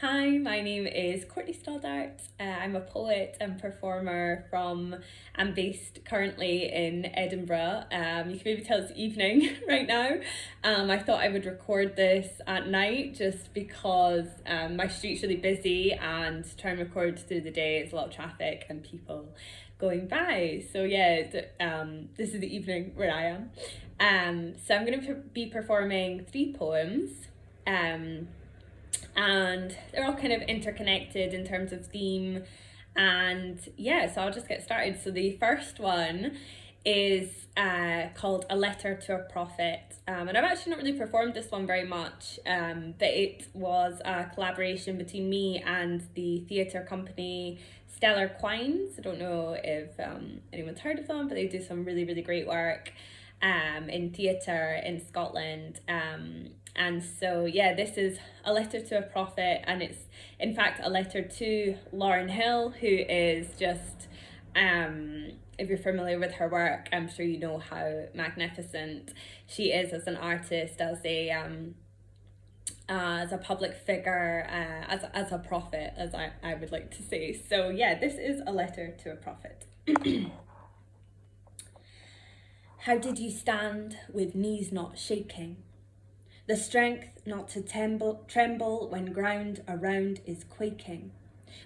Hi, my name is Courtney Stoddart. I'm a poet and performer I'm based currently in Edinburgh. You can maybe tell it's evening right now. I thought I would record this at night just because my street's really busy and to try and record through the day, it's a lot of traffic and people going by. So yeah, this is the evening where I am. So I'm going to be performing three poems. And they're all kind of interconnected in terms of theme. And yeah, so I'll just get started. So the first one is called A Letter to a Prophet. And I've actually not really performed this one very much, but it was a collaboration between me and the theatre company Stellar Quines. I don't know if anyone's heard of them, but they do some really, really great work in theatre in Scotland. And so, yeah, this is A Letter to a Prophet, and it's in fact a letter to Lauryn Hill, who is just, if you're familiar with her work, I'm sure you know how magnificent she is as an artist, as a public figure, as a prophet, as I would like to say. So, yeah, this is A Letter to a Prophet. How did you stand with knees not shaking? The strength not to tremble when ground around is quaking.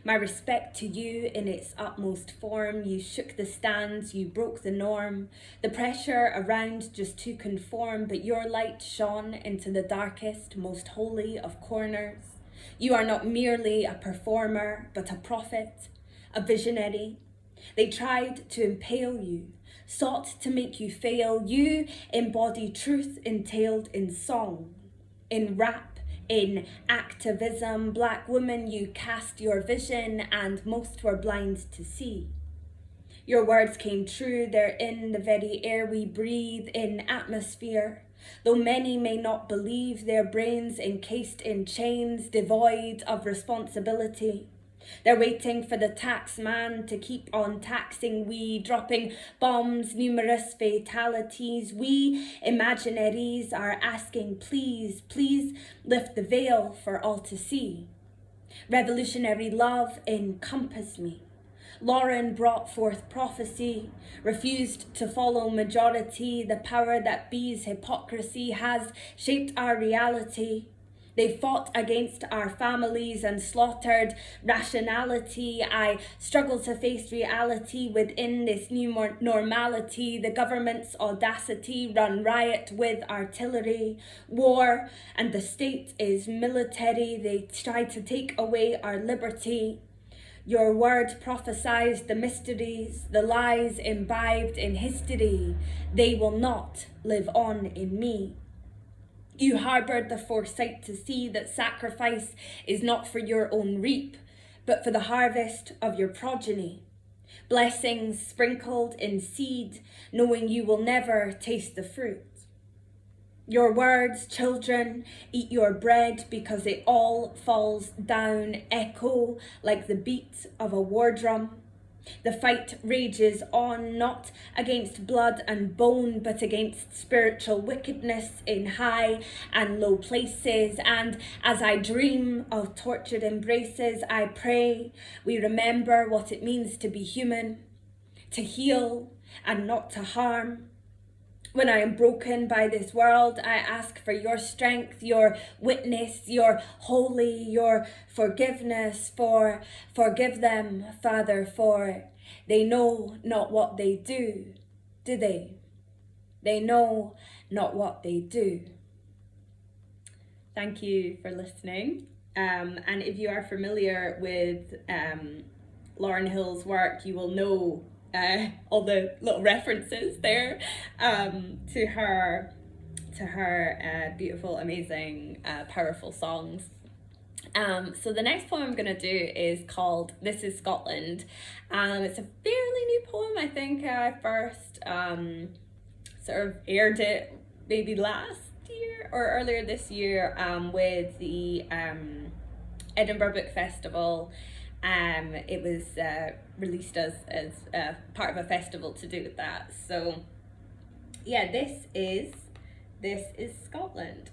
My respect to you in its utmost form, you shook the stands, you broke the norm, the pressure around just to conform, but your light shone into the darkest, most holy of corners. You are not merely a performer, but a prophet, a visionary. They tried to impale you, sought to make you fail. You embody truth entailed in song, in rap, in activism. Black woman, you cast your vision and most were blind to see. Your words came true, they're in the very air we breathe, in atmosphere. Though many may not believe, their brains encased in chains, devoid of responsibility. They're waiting for the tax man to keep on taxing we, dropping bombs, numerous fatalities. We, imaginaries, are asking, please, please lift the veil for all to see. Revolutionary love encompass me. Lauren brought forth prophecy, refused to follow majority. The power that be's hypocrisy has shaped our reality. They fought against our families and slaughtered rationality. I struggle to face reality within this new normality. The government's audacity run riot with artillery, war, and the state is military. They try to take away our liberty. Your word prophesies the mysteries, the lies imbibed in history. They will not live on in me. You harbored the foresight to see that sacrifice is not for your own reap, but for the harvest of your progeny. Blessings sprinkled in seed, knowing you will never taste the fruit. Your words, children, eat your bread because it all falls down, echo like the beat of a war drum. The fight rages on, not against blood and bone, but against spiritual wickedness in high and low places. And as I dream of tortured embraces, I pray we remember what it means to be human, to heal and not to harm. When I am broken by this world, I ask for your strength, your witness, your holy, your forgiveness. Forgive them, Father, for they know not what they do they? They know not what they do. Thank you for listening. And if you are familiar with Lauryn Hill's work, you will know all the little references there to her beautiful, amazing, powerful songs. So the next poem I'm going to do is called This is Scotland. It's a fairly new poem. I think I first sort of aired it maybe last year or earlier this year with the Edinburgh Book Festival. It was released as part of a festival to do with that. So yeah, this is Scotland.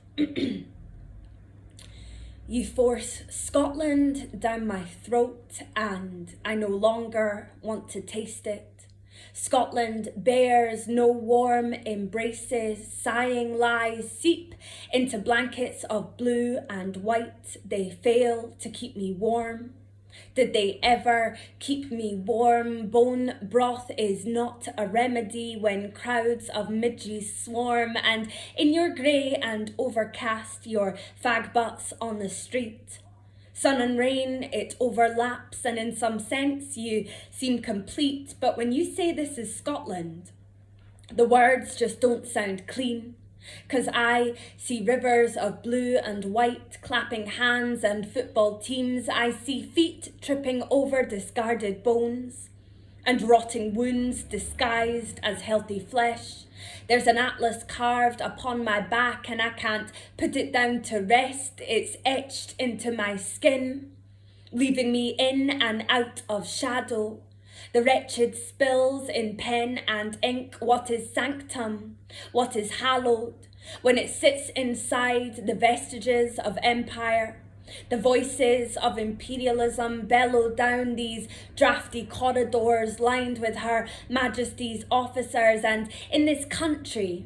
You force Scotland down my throat and I no longer want to taste it. Scotland bears no warm embraces, sighing lies seep into blankets of blue and white. They fail to keep me warm. Did they ever keep me warm? Bone broth is not a remedy when crowds of midges swarm, and in your grey and overcast your fag butts on the street. Sun and rain, it overlaps, and in some sense you seem complete, but when you say this is Scotland, the words just don't sound clean. 'Cause I see rivers of blue and white, clapping hands and football teams. I see feet tripping over discarded bones and rotting wounds disguised as healthy flesh. There's an atlas carved upon my back and I can't put it down to rest. It's etched into my skin, leaving me in and out of shadow. The wretched spills in pen and ink what is sanctum, what is hallowed, when it sits inside the vestiges of empire. The voices of imperialism bellow down these drafty corridors lined with Her Majesty's officers, and in this country,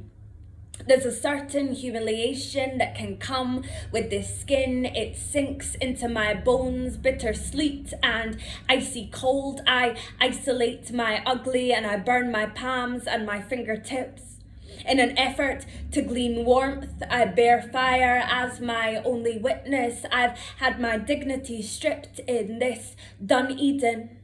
there's a certain humiliation that can come with this skin. It sinks into my bones, bitter sleet and icy cold. I isolate my ugly and I burn my palms and my fingertips. In an effort to glean warmth, I bear fire as my only witness. I've had my dignity stripped in this Dun-Eden.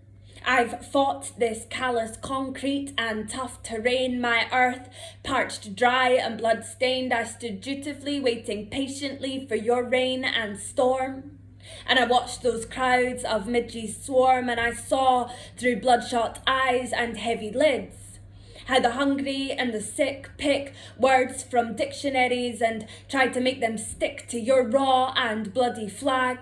I've fought this callous concrete and tough terrain, my earth parched dry and blood-stained. I stood dutifully, waiting patiently for your rain and storm. And I watched those crowds of midges swarm, and I saw through bloodshot eyes and heavy lids how the hungry and the sick pick words from dictionaries and try to make them stick to your raw and bloody flag.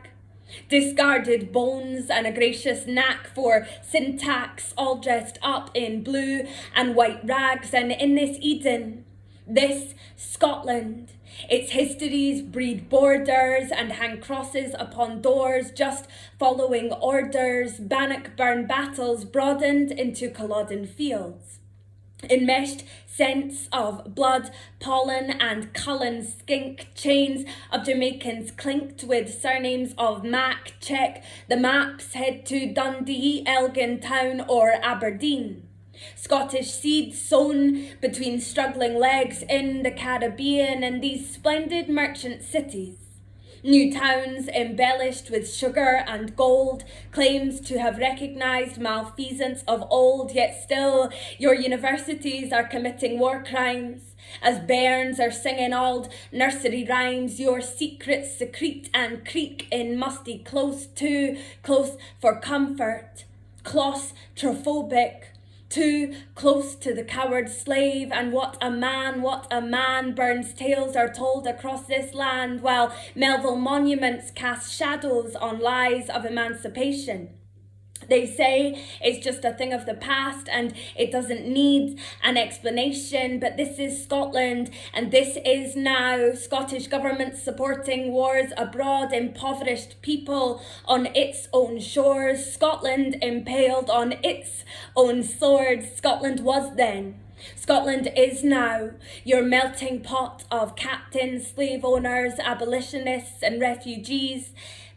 Discarded bones and a gracious knack for syntax, all dressed up in blue and white rags. And in this Eden, this Scotland, its histories breed borders and hang crosses upon doors, just following orders. Bannockburn battles broadened into Culloden fields. Enmeshed scents of blood, pollen and Cullen skink, chains of Jamaicans clinked with surnames of Mac. Check the maps, head to Dundee, Elgin Town or Aberdeen. Scottish seeds sown between struggling legs in the Caribbean, and these splendid merchant cities. New towns embellished with sugar and gold, claims to have recognised malfeasance of old, yet still your universities are committing war crimes. As bairns are singing old nursery rhymes, your secrets secrete and creak in musty close, too close for comfort, claustrophobic. Too close to the coward slave, and what a man, Burns tales are told across this land, while Melville monuments cast shadows on lies of emancipation. They say it's just a thing of the past and it doesn't need an explanation, but this is Scotland and this is now. Scottish government supporting wars abroad, impoverished people on its own shores, Scotland impaled on its own sword. Scotland was then. Scotland is now your melting pot of captains, slave owners, abolitionists and refugees.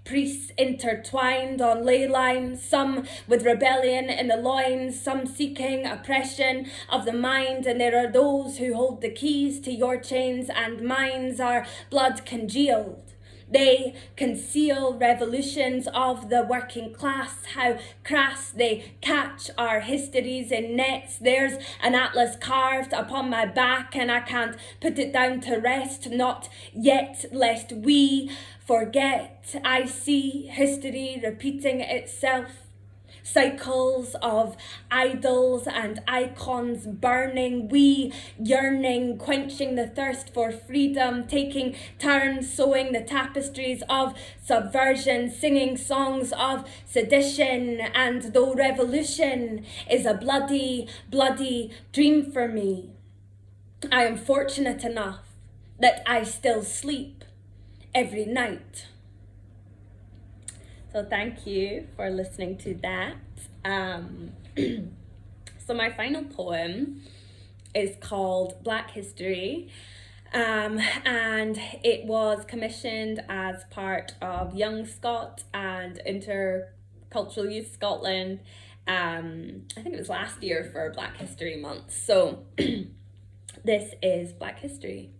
Priests intertwined on ley lines, some with rebellion in the loins, some seeking oppression of the mind, and there are those who hold the keys to your chains and minds are blood congealed. They conceal revolutions of the working class, how crass they catch our histories in nets. There's an atlas carved upon my back and I can't put it down to rest, not yet, lest we forget. I see history repeating itself. Cycles of idols and icons burning, we yearning, quenching the thirst for freedom, taking turns sewing the tapestries of subversion, singing songs of sedition. And though revolution is a bloody, bloody dream for me, I am fortunate enough that I still sleep every night. So thank you for listening to that. So my final poem is called Black History. And it was commissioned as part of Young Scot and Intercultural Youth Scotland. I think it was last year for Black History Month. So this is Black History.